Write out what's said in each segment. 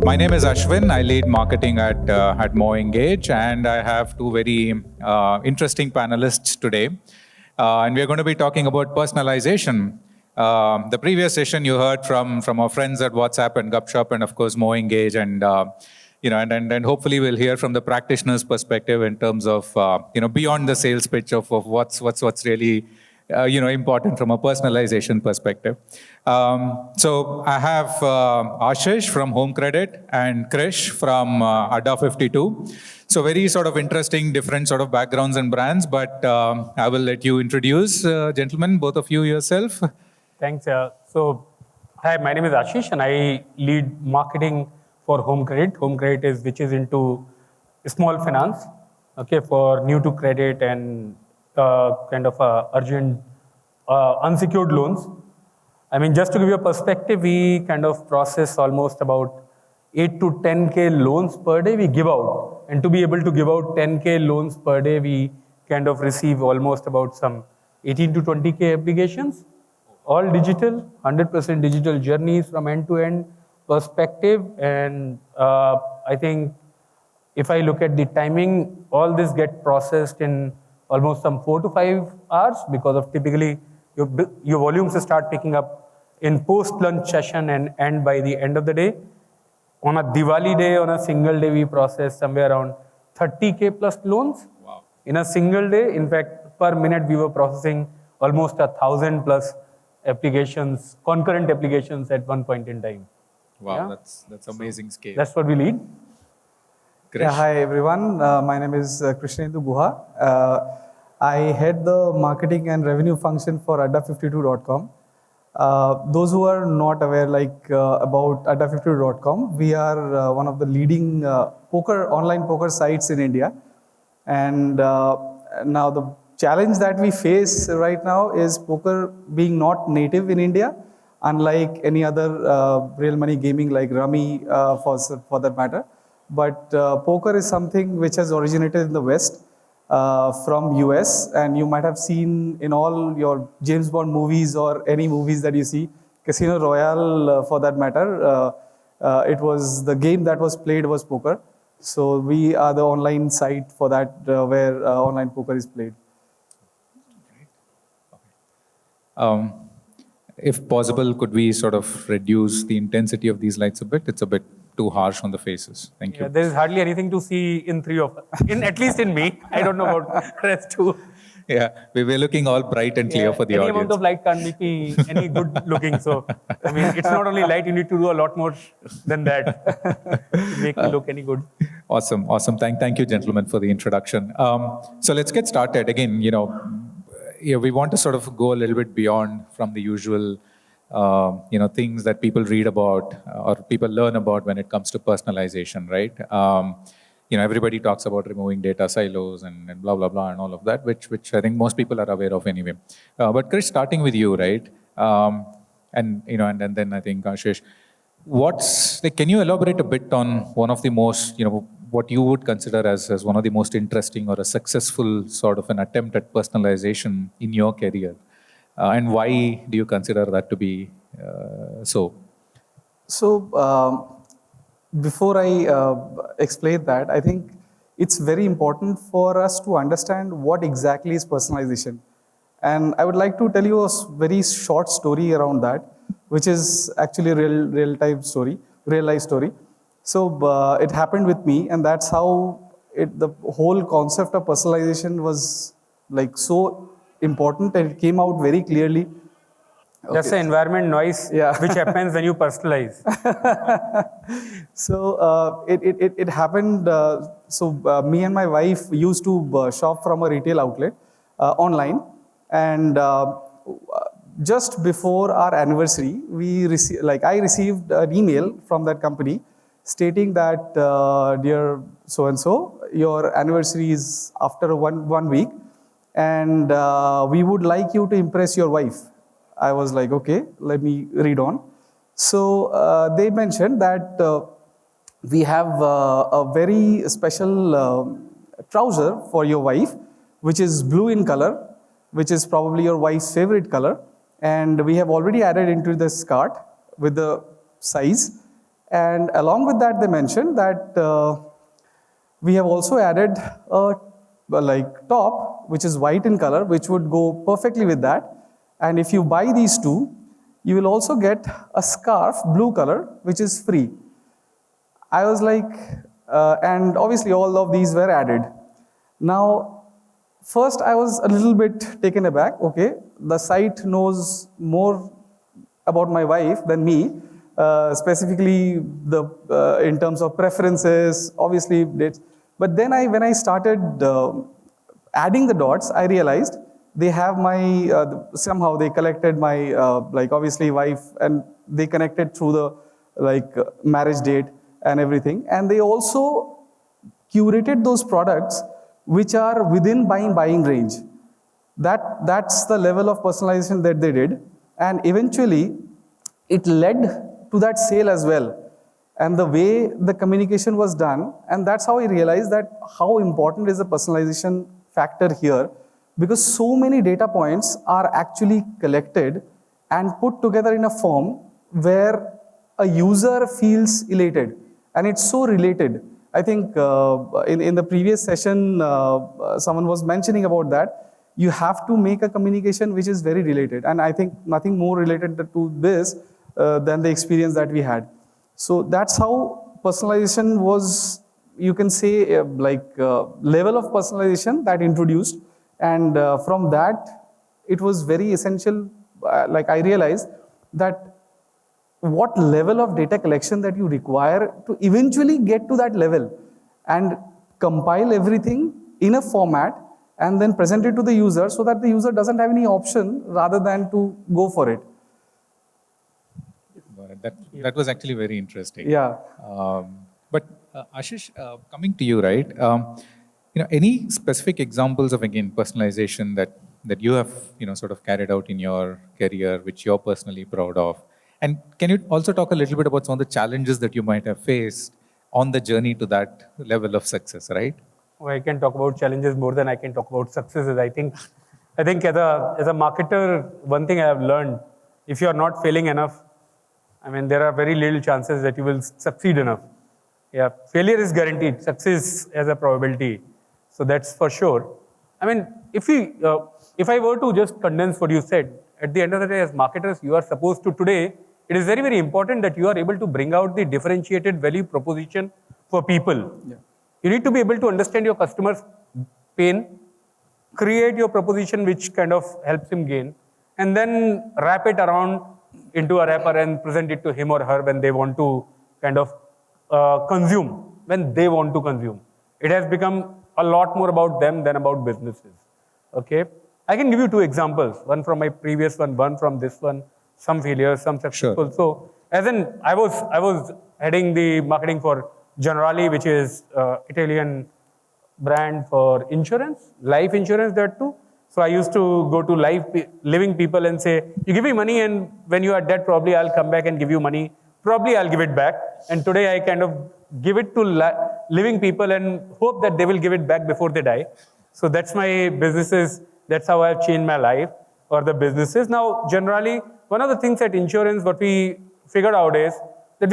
My name is Ashwin. I lead marketing at MoEngage, and I have two very interesting panelists today. And we're going to be talking about personalization. The previous session you heard from our friends at WhatsApp and Gupshup, and of course MoEngage, and and hopefully we'll hear from the practitioner's perspective in terms of beyond the sales pitch of what's really important from a personalization perspective. So I have Ashish from Home Credit and Krish from Adda 52. So very sort of interesting, different sort of backgrounds and brands, but I will let you introduce, gentlemen, both of you yourself. Thanks. Hi, my name is Ashish, and I lead marketing for Home Credit. Home Credit which is into small finance, okay, for new to credit and kind of urgent unsecured loans. I mean, just to give you a perspective, we kind of process almost about 8 to 10K loans per day we give out. And to be able to give out 10K loans per day, we kind of receive almost about some 18 to 20K applications, all digital, 100% digital journeys from end-to-end perspective. And I think if I look at the timing, all this get processed in almost some 4 to 5 hours, because of typically your volumes start picking up in post-lunch session and end by the end of the day. On a Diwali day, on a single day, we process somewhere around 30K plus loans. Wow. In a single day. In fact, per minute, we were processing almost 1,000 plus applications, concurrent applications at one point in time. Wow, Yeah? that's amazing scale. That's what we lead. Yeah, hi everyone. My name is Krishnendu Guha. I head the marketing and revenue function for Adda52.com. Those who are not aware about Adda52.com, we are one of the leading online poker sites in India. And now the challenge that we face right now is poker being not native in India, unlike any other real money gaming like Rummy for that matter. But poker is something which has originated in the West from US, and you might have seen in all your James Bond movies or any movies that you see, Casino Royale for that matter, it was the game that was played was poker. So we are the online site for that where online poker is played. If possible, could we sort of reduce the intensity of these lights a bit? It's a bit too harsh on the faces. Thank you. Yeah, there is hardly anything to see in three of us. At least in me. I don't know about rest too. Yeah, we were looking all bright and clear for the any audience. amount of light can't make me any good looking. So, I mean, it's not only light, you need to do a lot more than that to make me look any good. Awesome. Thank you, gentlemen, for the introduction. So let's get started. Again, we want to sort of go a little bit beyond from the usual things that people read about or people learn about when it comes to personalization, right? Everybody talks about removing data silos and blah, blah, blah and all of that, which I think most people are aware of anyway. But Krish, starting with you, right? And then I think Ashish, can you elaborate a bit on one of the most, what you would consider as one of the most interesting or a successful sort of an attempt at personalization in your career? And why do you consider that to be so? So, before I explain that, I think it's very important for us to understand what exactly is personalization. And I would like to tell you a very short story around that, which is actually a real life story. So it happened with me, and that's how the whole concept of personalization was like so important, and it came out very clearly. That's the environment noise, which happens when you personalize. So it happened. Me and my wife used to shop from a retail outlet online, and just before our anniversary, I received an email from that company stating that, dear so and so, your anniversary is after one week, and we would like you to impress your wife. I was like, okay, let me read on. So they mentioned that we have a very special trouser for your wife, which is blue in color, which is probably your wife's favorite color. And we have already added into this cart with the size. And along with that, they mentioned that we have also added a like top, which is white in color, which would go perfectly with that. And if you buy these two, you will also get a scarf, blue color, which is free. I was like, and obviously all of these were added. Now, first I was a little bit taken aback. Okay, the site knows more about my wife than me, specifically in terms of preferences, obviously dates. But then when I started adding the dots, I realized they have my, somehow they collected my, like obviously wife, and they connected through the marriage date and everything. And they also curated those products which are within buying range. That's the level of personalization that they did. And eventually, it led to that sale as well. And the way the communication was done, and that's how I realized that how important is the personalization factor here, because so many data points are actually collected and put together in a form where a user feels elated. And it's so related. I think in the previous session, someone was mentioning about that. You have to make a communication which is very related. And I think nothing more related to this than the experience that we had. So that's how personalization was, you can say, level of personalization that introduced. And from that, it was very essential. I realized that what level of data collection that you require to eventually get to that level and compile everything in a format and then present it to the user so that the user doesn't have any option rather than to go for it. That was actually very interesting. Yeah. But Ashish, coming to you, right? Any specific examples of, again, personalization that you have sort of carried out in your career, which you're personally proud of? And can you also talk a little bit about some of the challenges that you might have faced on the journey to that level of success, right? Well, I can talk about challenges more than I can talk about successes. I think as a marketer, one thing I have learned, if you are not failing enough, I mean, there are very little chances that you will succeed enough. Yeah, failure is guaranteed. Success has a probability. So that's for sure. I mean, if I were to just condense what you said, at the end of the day, as marketers, you are supposed to today, it is very, very important that you are able to bring out the differentiated value proposition for people. Yeah. You need to be able to understand your customer's pain, create your proposition which kind of helps him gain, and then wrap it around into a wrapper and present it to him or her when they want to kind of consume, when they want to consume. It has become a lot more about them than about businesses. Okay, I can give you two examples, one from my previous one from this one, some failures, some successful. Sure. So I was heading the marketing for Generali, which is Italian brand for insurance, life insurance, that too. So I used to go to living people and say, you give me money, and when you are dead, probably I'll come back and give you money. Probably I'll give it back. And today I kind of give it to living people and hope that they will give it back before they die. So that's my businesses. That's how I've changed my life or the businesses. Now, generally, one of the things at insurance, what we figured out is that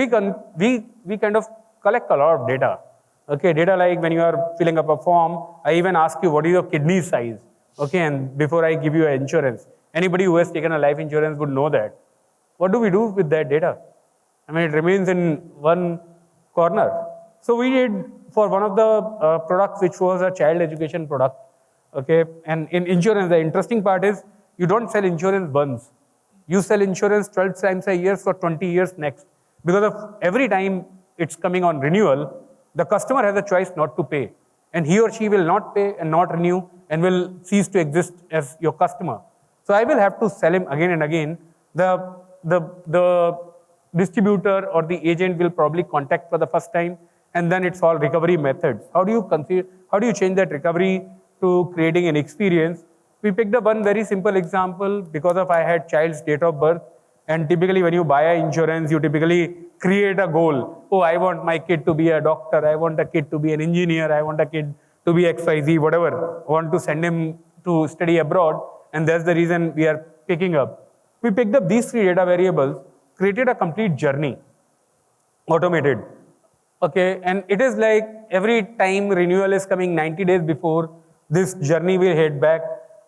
we kind of collect a lot of data. Okay, data like when you are filling up a form, I even ask you, what is your kidney size? Okay, and before I give you an insurance, anybody who has taken a life insurance would know that. What do we do with that data? I mean, it remains in one corner. So we did for one of the products, which was a child education product. Okay, and in insurance, the interesting part is you don't sell insurance once. You sell insurance 12 times a year for 20 years next. Because of every time it's coming on renewal, the customer has a choice not to pay. And he or she will not pay and not renew and will cease to exist as your customer. So I will have to sell him again and again. The distributor or the agent will probably contact for the first time, and then it's all recovery methods. How do you change that recovery to creating an experience? We picked up one very simple example because of I had child's date of birth. And typically when you buy an insurance, you typically create a goal. Oh, I want my kid to be a doctor. I want a kid to be an engineer. I want a kid to be XYZ, whatever. I want to send him to study abroad. And that's the reason we are picking up. We picked up these three data variables, created a complete journey. automated. Okay, and it is like every time renewal is coming 90 days before, this journey will head back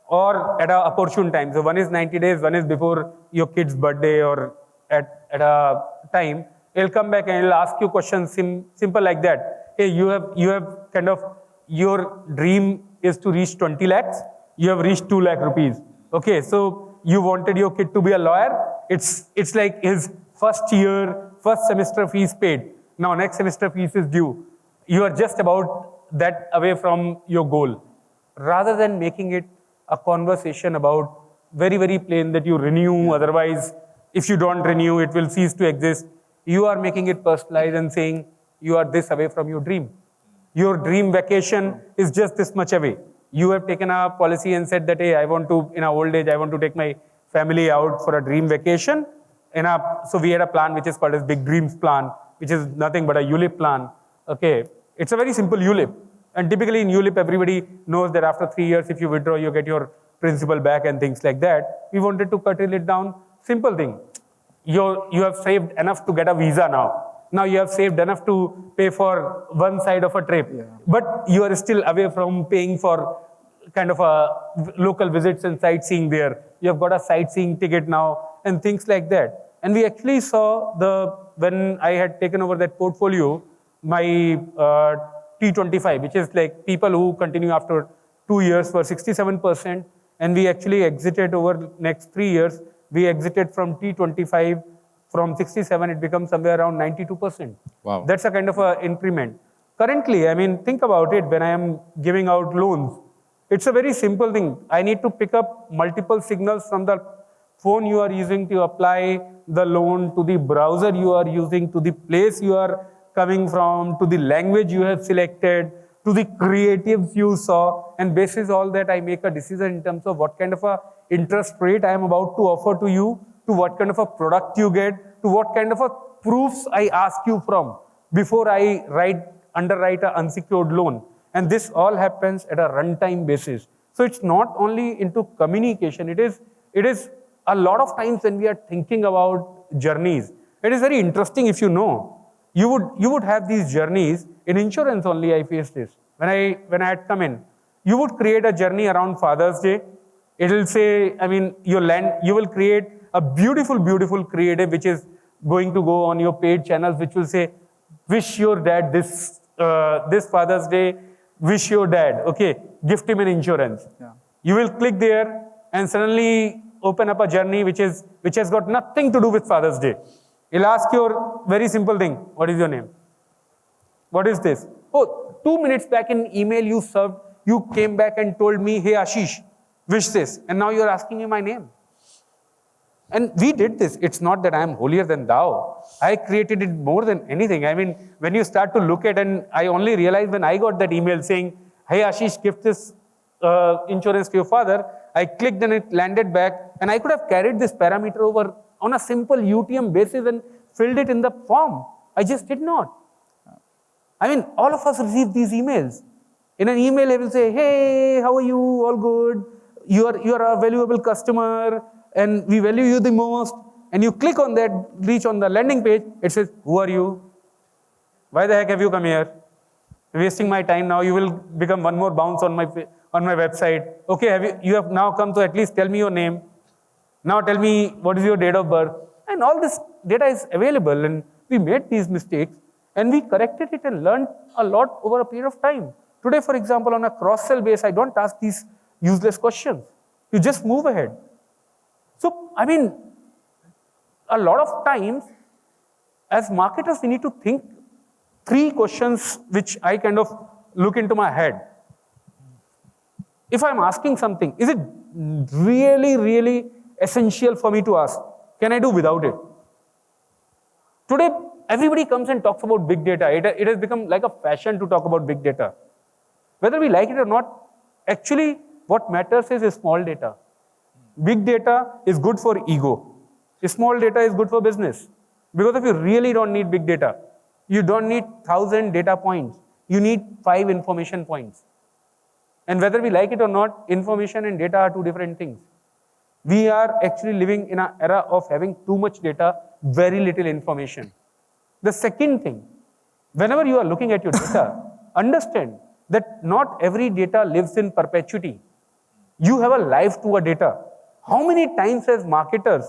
or at a opportune time. So one is 90 days, one is before your kid's birthday or at a time. It'll come back and it'll ask you questions simple like that. Hey, you have kind of, your dream is to reach 20 lakhs. You have reached 2 lakh rupees. Okay, so you wanted your kid to be a lawyer. It's like his first semester fees paid. Now next semester fees is due. You are just about that away from your goal. Rather than making it a conversation about very, very plain that you renew, otherwise if you don't renew, it will cease to exist. You are making it personalized and saying you are this away from your dream. Your dream vacation is just this much away. You have taken a policy and said that, hey, I want to, in our old age, I want to take my family out for a dream vacation. So we had a plan which is called as Big Dreams Plan, which is nothing but a ULIP plan. Okay, it's a very simple ULIP. And typically in ULIP, everybody knows that after 3 years, if you withdraw, you get your principal back and things like that. We wanted to curtail it down. Simple thing. You have saved enough to get a visa now. Now you have saved enough to pay for one side of a trip. Yeah. But you are still away from paying for kind of a local visits and sightseeing there. You have got a sightseeing ticket now and things like that. And we actually saw when I had taken over that portfolio, my T25, which is like people who continue after 2 years, were 67%. And we actually exited over next 3 years. We exited from T25, from 67, it becomes somewhere around 92%. Wow. That's a kind of an increment. Currently, I mean, think about it, when I am giving out loans, it's a very simple thing. I need to pick up multiple signals from the phone you are using to apply the loan, to the browser you are using, to the place you are coming from, to the language you have selected, to the creatives you saw, and basis all that, I make a decision in terms of what kind of a interest rate I am about to offer to you, to what kind of a product you get, to what kind of a proofs I ask you from before I underwrite an unsecured loan. And this all happens at a runtime basis. So it's not only into communication, it is a lot of times when we are thinking about journeys, it is very interesting if you know. You would have these journeys. In insurance only I faced this. When I had come in, you would create a journey around Father's Day. It will say, I mean, you will create a beautiful, beautiful creative which is going to go on your paid channels, which will say, wish your dad this Father's Day, wish your dad, okay, gift him an insurance. Yeah. You will click there and suddenly open up a journey which has got nothing to do with Father's Day. It'll ask your very simple thing, what is your name? What is this? Oh, 2 minutes back in email you came back and told me, hey Ashish, wish this. And now you're asking me my name. And we did this. It's not that I am holier than thou. I created it more than anything. I mean, when you start to look at, and I only realized when I got that email saying, hey Ashish, gift this insurance to your father, I clicked and it landed back, and I could have carried this parameter over on a simple UTM basis and filled it in the form. I just did not. I mean, all of us receive these emails. In an email, I will say, hey, how are you? All good. You are a valuable customer and we value you the most. And you click on that, reach on the landing page, it says, who are you? Why the heck have you come here? Wasting my time now. You will become one more bounce on my website. Okay, you have now come to at least tell me your name. Now tell me what is your date of birth. And all this data is available, and we made these mistakes and we corrected it and learned a lot over a period of time. Today, for example, on a cross-sell base, I don't ask these useless questions. You just move ahead. So, I mean, a lot of times, as marketers, we need to think 3 questions which I kind of look into my head. If I'm asking something, is it really, really essential for me to ask? Can I do without it? Today, everybody comes and talks about big data. It has become like a fashion to talk about big data. Whether we like it or not, actually, what matters is small data. Big data is good for ego. Small data is good for business. Because if you really don't need big data, you don't need 1,000 data points. You need 5 information points. And whether we like it or not, information and data are 2 different things. We are actually living in an era of having too much data, very little information. The second thing, whenever you are looking at your data, understand that not every data lives in perpetuity. You have a life to a data. How many times as marketers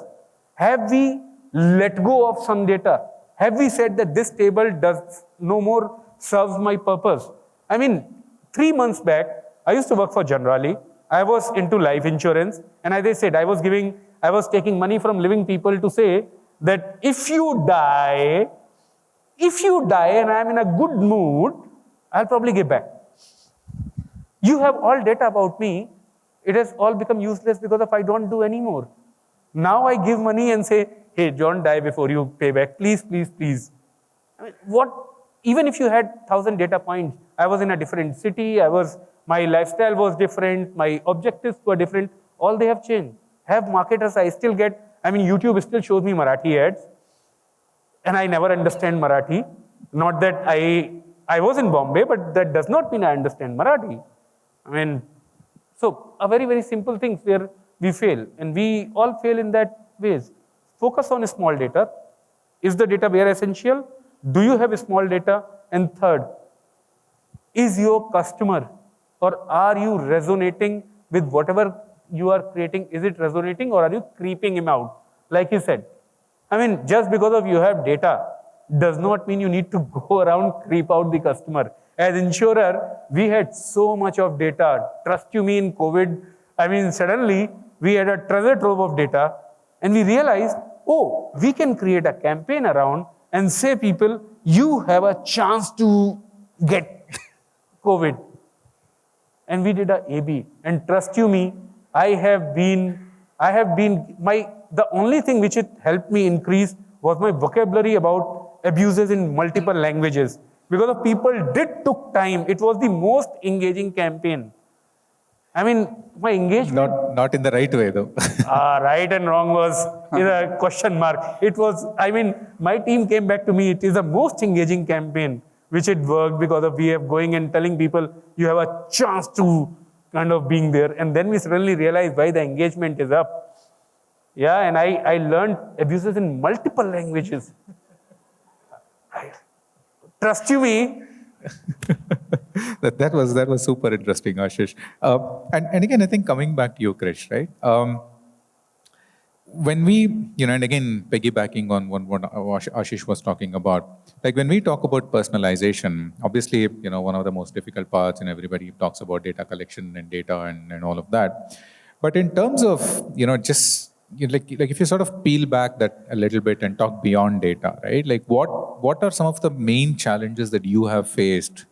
have we let go of some data? Have we said that this table does no more serves my purpose? I mean, 3 months back, I used to work for Generali. I was into life insurance, and as I said, I was taking money from living people to say that if you die and I'm in a good mood, I'll probably give back. You have all data about me. It has all become useless because if I don't do anymore. Now I give money and say, hey, don't die before you pay back. Please, please, please. I mean, even if you had 1,000 data points, I was in a different city, my lifestyle was different, my objectives were different, all they have changed. Have marketers, I still get, YouTube still shows me Marathi ads, and I never understand Marathi. Not that I was in Bombay, but that does not mean I understand Marathi. So a very, very simple thing where we fail, and we all fail in that ways. Focus on small data. Is the data very essential? Do you have small data? And third, is your customer, or are you resonating with whatever you are creating? Is it resonating, or are you creeping him out? Like you said, just because of you have data does not mean you need to go around creep out the customer. As insurer, we had so much of data. Trust you me, in COVID, suddenly we had a treasure trove of data, and we realized, oh, we can create a campaign around and say people, you have a chance to get COVID. And we did a A/B. And trust you me, the only thing which it helped me increase was my vocabulary about abuses in multiple languages. Because the people took time. It was the most engaging campaign. My engagement... Not in the right way, though. Right and wrong was a question mark. It was, my team came back to me. It is the most engaging campaign, which it worked because of we have going and telling people, you have a chance to kind of being there. And then we suddenly realized why the engagement is up. Yeah, and I learned abuses in multiple languages. Trust you me. that was super interesting, Ashish. And again, I think coming back to you, Krish, right? When we, and again, piggybacking on what Ashish was talking about, like when we talk about personalization, obviously, one of the most difficult parts, and everybody talks about data collection and data and all of that. But in terms of, just like if you sort of peel back that a little bit and talk beyond data, right? Like what are some of the main challenges that you have faced?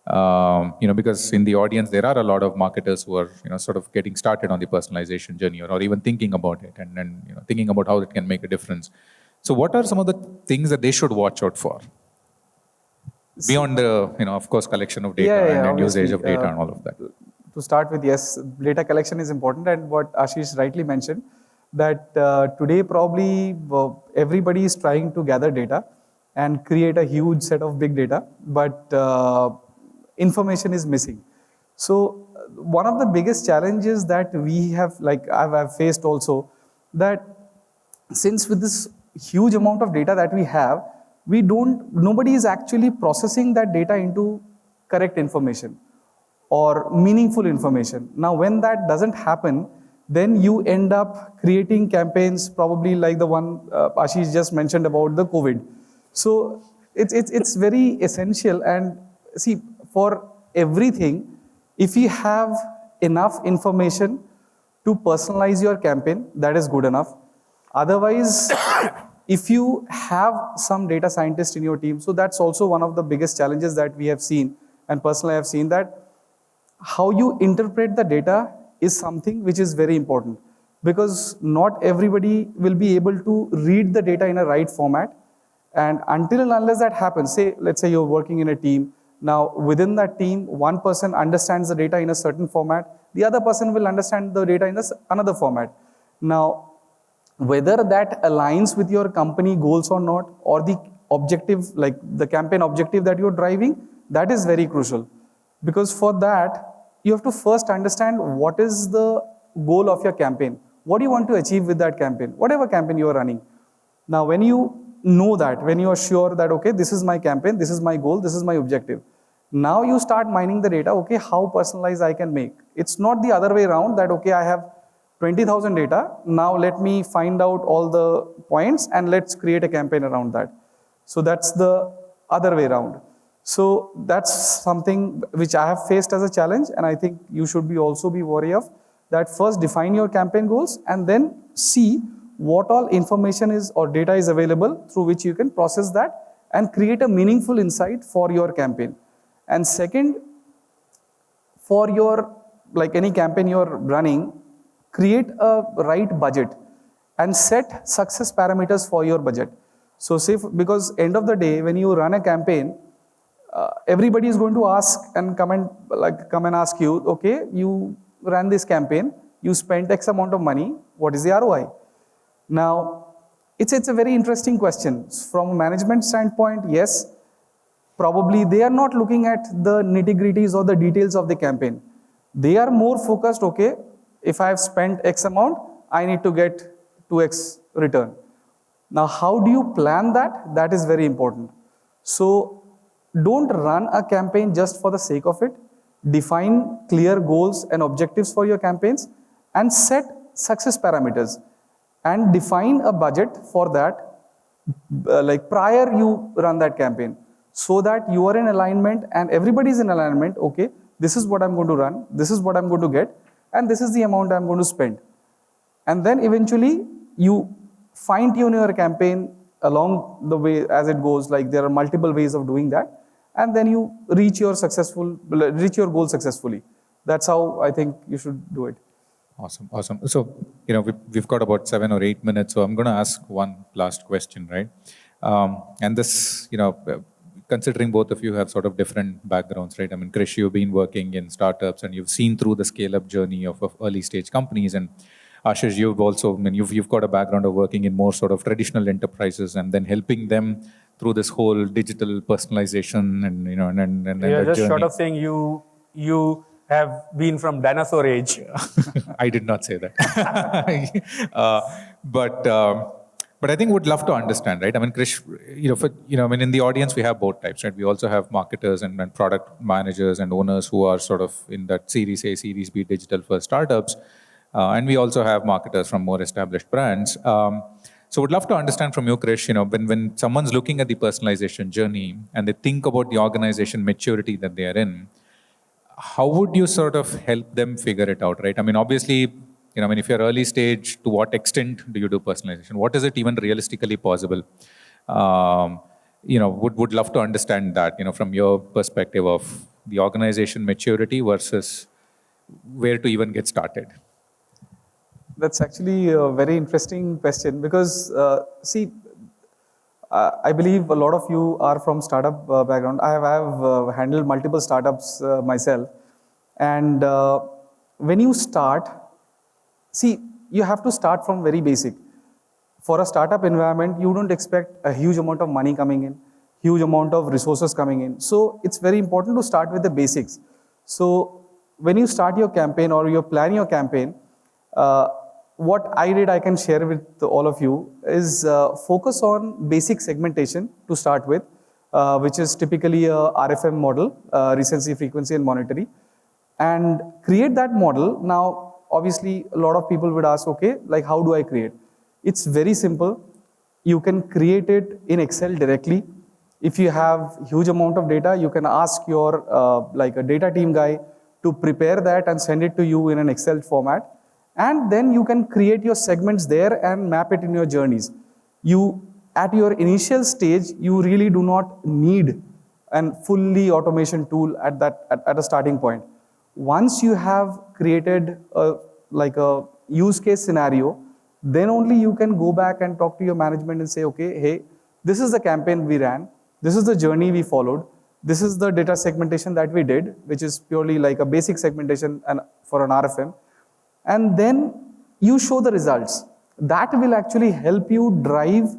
Because in the audience, there are a lot of marketers who are, sort of getting started on the personalization journey or even thinking about it and thinking about how it can make a difference. So what are some of the things that they should watch out for? Beyond the, of course, collection of data and usage of data and all of that. To start with, yes, data collection is important, and what Ashish rightly mentioned, that today probably everybody is trying to gather data and create a huge set of big data, but information is missing. So one of the biggest challenges that we have, like I've faced also, that since with this huge amount of data that we have, nobody is actually processing that data into correct information or meaningful information. Now, when that doesn't happen, then you end up creating campaigns probably like the one Ashish just mentioned about the COVID. So it's very essential. And see, for everything, if you have enough information to personalize your campaign, that is good enough. Otherwise, if you have some data scientist in your team, so that's also one of the biggest challenges that we have seen, and personally I have seen that how you interpret the data is something which is very important, because not everybody will be able to read the data in a right format. And until and unless that happens, let's say you're working in a team. Now, within that team, one person understands the data in a certain format, the other person will understand the data in another format. Now, whether that aligns with your company goals or not, or the objective, like the campaign objective that you're driving, that is very crucial. Because for that, you have to first understand what is the goal of your campaign. What do you want to achieve with that campaign? Whatever campaign you are running. Now, when you know that, when you are sure that, okay, this is my campaign, this is my goal, this is my objective. Now you start mining the data, okay, how personalized I can make. It's not the other way around that, okay, I have 20,000 data, now let me find out all the points and let's create a campaign around that. So that's the other way around. So that's something which I have faced as a challenge, and I think you should also be wary of that. First define your campaign goals and then see what all information is or data is available through which you can process that and create a meaningful insight for your campaign. And second, for your, like any campaign you're running, create a right budget and set success parameters for your budget. So say, because end of the day, when you run a campaign, everybody is going to ask and come and ask you, okay, you ran this campaign, you spent X amount of money, what is the ROI? Now, it's a very interesting question. From a management standpoint, yes, probably they are not looking at the nitty-gritties or the details of the campaign. They are more focused, okay, if I have spent X amount, I need to get 2X return. Now, how do you plan that? That is very important. So, don't run a campaign just for the sake of it. Define clear goals and objectives for your campaigns and set success parameters and define a budget for that, like prior you run that campaign, so that you are in alignment and everybody is in alignment. Okay, this is what I'm going to run, this is what I'm going to get, and this is the amount I'm going to spend. And then eventually you fine tune your campaign along the way as it goes. Like there are multiple ways of doing that, and then you reach your goal successfully. That's how I think you should do it. Awesome, awesome. So, we've got about 7 or 8 minutes, so I'm going to ask one last question, right? And this, considering both of you have sort of different backgrounds, right? I mean, Krish, you've been working in startups and you've seen through the scale-up journey of early stage companies, and Ashish, you've also, you've got a background of working in more sort of traditional enterprises and then helping them through this whole digital personalization and and yeah, just journey. short of saying you have been from dinosaur age. I did not say that. But I think would love to understand, right? I mean, Krish, in the audience we have both types, right? We also have marketers and product managers and owners who are sort of in that Series A, Series B digital first startups. And we also have marketers from more established brands. So would love to understand from you, Krish, when someone's looking at the personalization journey and they think about the organization maturity that they are in, how would you sort of help them figure it out, right? I mean, obviously, if you're early stage, to what extent do you do personalization? What is it even realistically possible? Would love to understand that, from your perspective of the organization maturity versus where to even get started. That's actually a very interesting question because, I believe a lot of you are from startup background. I have handled multiple startups myself. And when you start, you have to start from very basic. For a startup environment, you don't expect a huge amount of money coming in, huge amount of resources coming in. So it's very important to start with the basics. So when you start your campaign or you plan your campaign, what I did, I can share with all of you, is focus on basic segmentation to start with, which is typically a RFM model, recency, frequency, and monetary, and create that model. Now, obviously, a lot of people would ask, okay, like how do I create? It's very simple. You can create it in Excel directly. If you have huge amount of data, you can ask your like a data team guy to prepare that and send it to you in an Excel format. And then you can create your segments there and map it in your journeys. At your initial stage, you really do not need a fully automation tool at a starting point. Once you have created a use case scenario, then only you can go back and talk to your management and say, okay, hey, this is the campaign we ran, this is the journey we followed, this is the data segmentation that we did, which is purely like a basic segmentation and for an RFM. And then you show the results. That will actually help you drive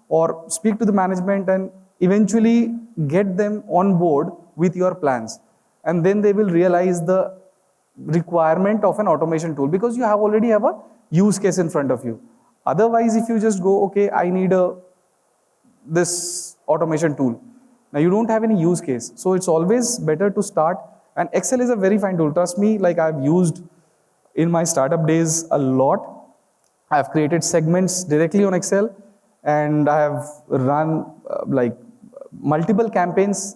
or speak to the management and eventually get them on board with your plans. And then they will realize the requirement of an automation tool because you already have a use case in front of you. Otherwise, if you just go, okay, I need a this automation tool. Now you don't have any use case. So it's always better to start, and Excel is a very fine tool. Trust me, like I've used in my startup days a lot. I've created segments directly on Excel, and I have run like multiple campaigns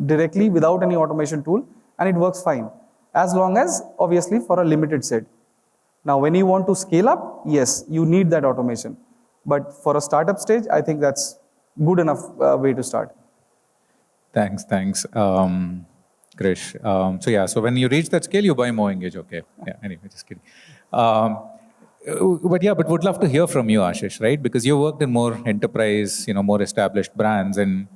directly without any automation tool, and it works fine, as long as obviously for a limited set. Now, when you want to scale up, yes, you need that automation. But for a startup stage, I think that's good enough way to start. Thanks, Krish. So when you reach that scale, you buy MoEngage, okay. Yeah, anyway, just kidding. But would love to hear from you, Ashish, right? Because you worked in more enterprise, more established brands, and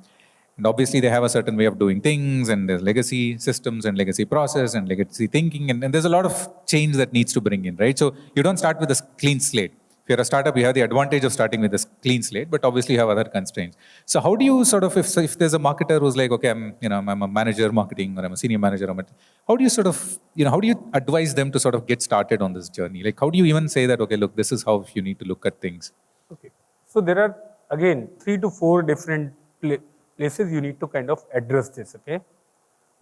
obviously they have a certain way of doing things, and there's legacy systems and legacy process and legacy thinking, and there's a lot of change that needs to bring in, right? So you don't start with a clean slate. If you're a startup, you have the advantage of starting with a clean slate, but obviously you have other constraints. So how do you sort of, if there's a marketer who's like, okay, I'm a manager marketing, or I'm a senior manager, how do you sort of, how do you advise them to sort of get started on this journey? Like, how do you even say that, okay, look, this is how you need to look at things? Okay. So there are, again, 3 to 4 different places you need to kind of address this, okay?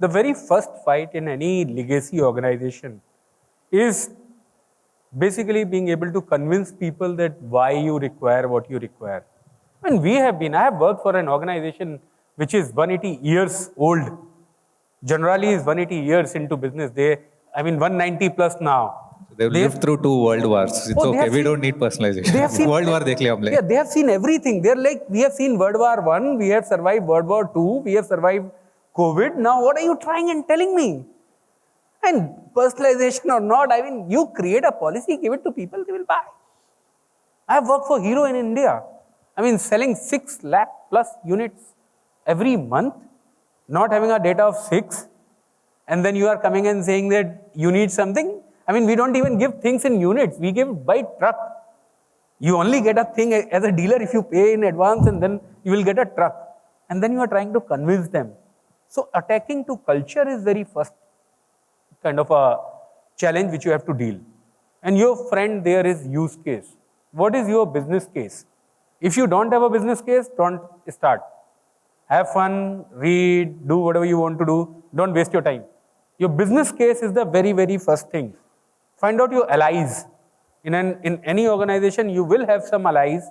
The very first fight in any legacy organization is basically being able to convince people that why you require what you require. And I have worked for an organization which is 180 years old. Generally is 180 years into business. 190 plus now. They've lived through 2 world wars. It's okay. We don't need personalization. World War dekh liya humne. Yeah, they have seen everything. They're like, we have seen World War I, we have survived World War II, we have survived COVID. Now what are you trying and telling me? And personalization or not, you create a policy, give it to people, they will buy. I have worked for Hero in India. Selling 6 lakh plus units every month, not having a data of 6, and then you are coming and saying that you need something. We don't even give things in units, we give by truck. You only get a thing as a dealer if you pay in advance, and then you will get a truck. And then you are trying to convince them. So attacking to culture is very first kind of a challenge which you have to deal. And your friend there is use case. What is your business case? If you don't have a business case, don't start. Have fun, read, do whatever you want to do. Don't waste your time. Your business case is the very, very first thing. Find out your allies. In any organization, you will have some allies.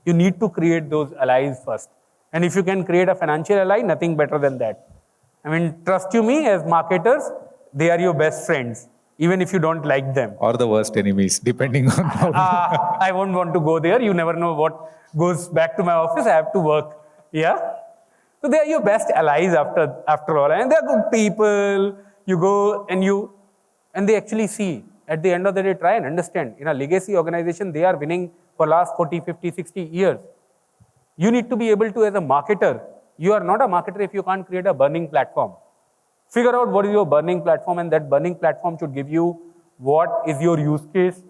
You need to create those allies first. And if you can create a financial ally, nothing better than that. Trust you me, as marketers, they are your best friends, even if you don't like them. Or the worst enemies, depending on how. I won't want to go there. You never know what goes back to my office. I have to work. Yeah? So they are your best allies after all. And they are good people. You go and they actually see. At the end of the day, try and understand. In a legacy organization, they are winning for last 40, 50, 60 years. You need to be able to, as a marketer, you are not a marketer if you can't create a burning platform. Figure out what is your burning platform, and that burning platform should give you what is your use case,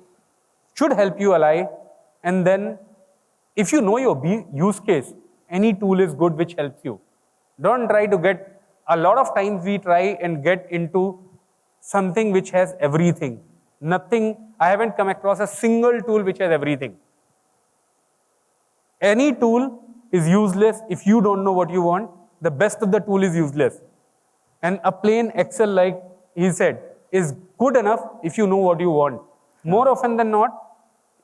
should help you ally, and then if you know your use case, any tool is good which helps you. Don't try to get, a lot of times we try and get into something which has everything. Nothing, I haven't come across a single tool which has everything. Any tool is useless if you don't know what you want. The best of the tool is useless. And a plain Excel, like he said, is good enough if you know what you want. More often than not,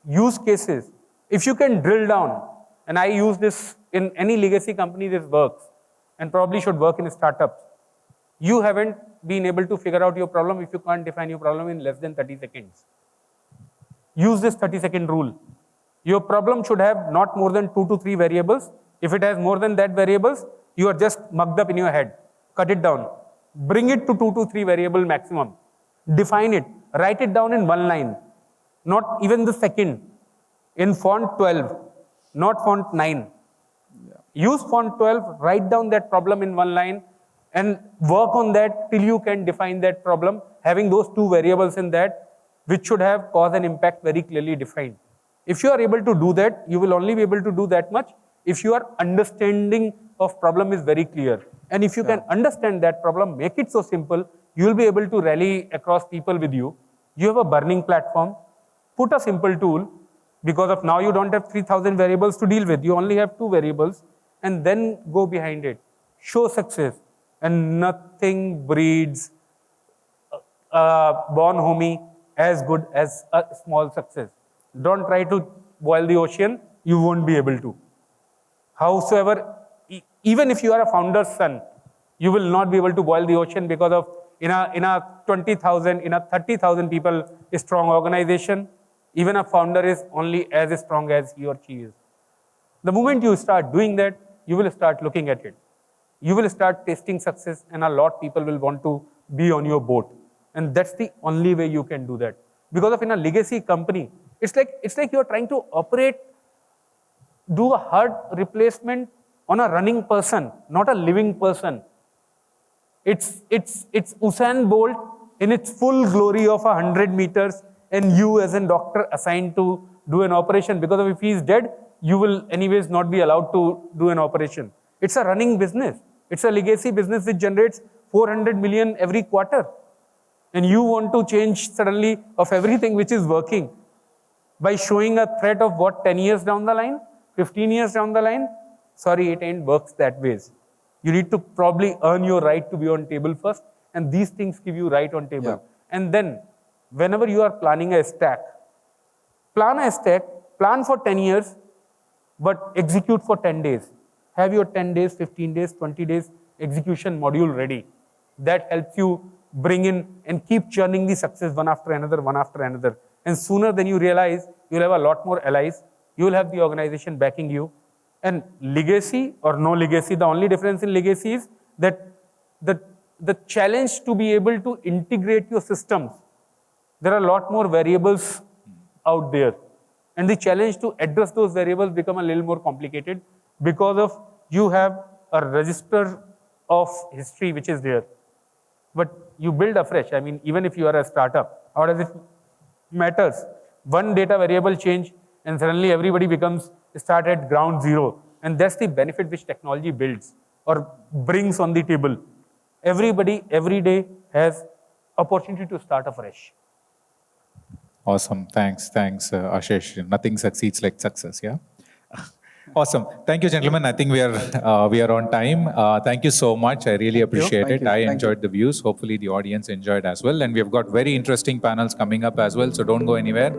use cases. If you can drill down, and I use this in any legacy company, this works, and probably should work in startups. You haven't been able to figure out your problem if you can't define your problem in less than 30 seconds. Use this 30-second rule. Your problem should have not more than 2 to 3 variables. If it has more than that variables, you are just mugged up in your head. Cut it down. Bring it to 2 to 3 variable maximum. Define it. Write it down in 1 line. Not even the second. In font 12, not font 9. Use font 12, write down that problem in 1 line, and work on that till you can define that problem, having those 2 variables in that, which should have cause and impact very clearly defined. If you are able to do that, you will only be able to do that much if your understanding of problem is very clear. And if you can understand that problem, make it so simple, you will be able to rally across people with you. You have a burning platform, put a simple tool, because of now you don't have 3,000 variables to deal with. You only have 2 variables, and then go behind it. Show success, and nothing breeds born homie as good as a small success. Don't try to boil the ocean. You won't be able to. Howsoever, even if you are a founder's son, you will not be able to boil the ocean because of in a 20,000, in a 30,000 people a strong organization, even a founder is only as strong as he or she is. The moment you start doing that, you will start looking at it. You will start tasting success, and a lot of people will want to be on your boat. And that's the only way you can do that. Because of in a legacy company, it's like you're trying to do a heart replacement on a running person, not a living person. It's Usain Bolt in its full glory of 100 meters, and you as a doctor assigned to do an operation, because if he is dead, you will anyways not be allowed to do an operation. It's a running business. It's a legacy business which generates 400 million every quarter. And you want to change suddenly of everything which is working by showing a threat of what, 10 years down the line, 15 years down the line? Sorry, it ain't works that ways. You need to probably earn your right to be on table first, and these things give you right on table. Yeah. And then, whenever you are planning a stack, plan for 10 years, but execute for 10 days. Have your 10 days, 15 days, 20 days execution module ready. That helps you bring in and keep churning the success one after another. And sooner than you realize, you'll have a lot more allies. You will have the organization backing you. And legacy or no legacy, the only difference in legacy is that the challenge to be able to integrate your systems. There are a lot more variables out there. And the challenge to address those variables become a little more complicated because of you have a register of history which is there. But you build afresh. I mean, even if you are a startup, how does it matters? One data variable change and suddenly everybody start at ground zero. And that's the benefit which technology builds or brings on the table. Everybody, every day has opportunity to start afresh. Awesome. Thanks, Ashish. Nothing succeeds like success, yeah? Awesome. Thank you, gentlemen. I think we are on time. Thank you so much. I really appreciate it. I enjoyed the views. Hopefully the audience enjoyed as well. And we have got very interesting panels coming up as well, so don't go anywhere.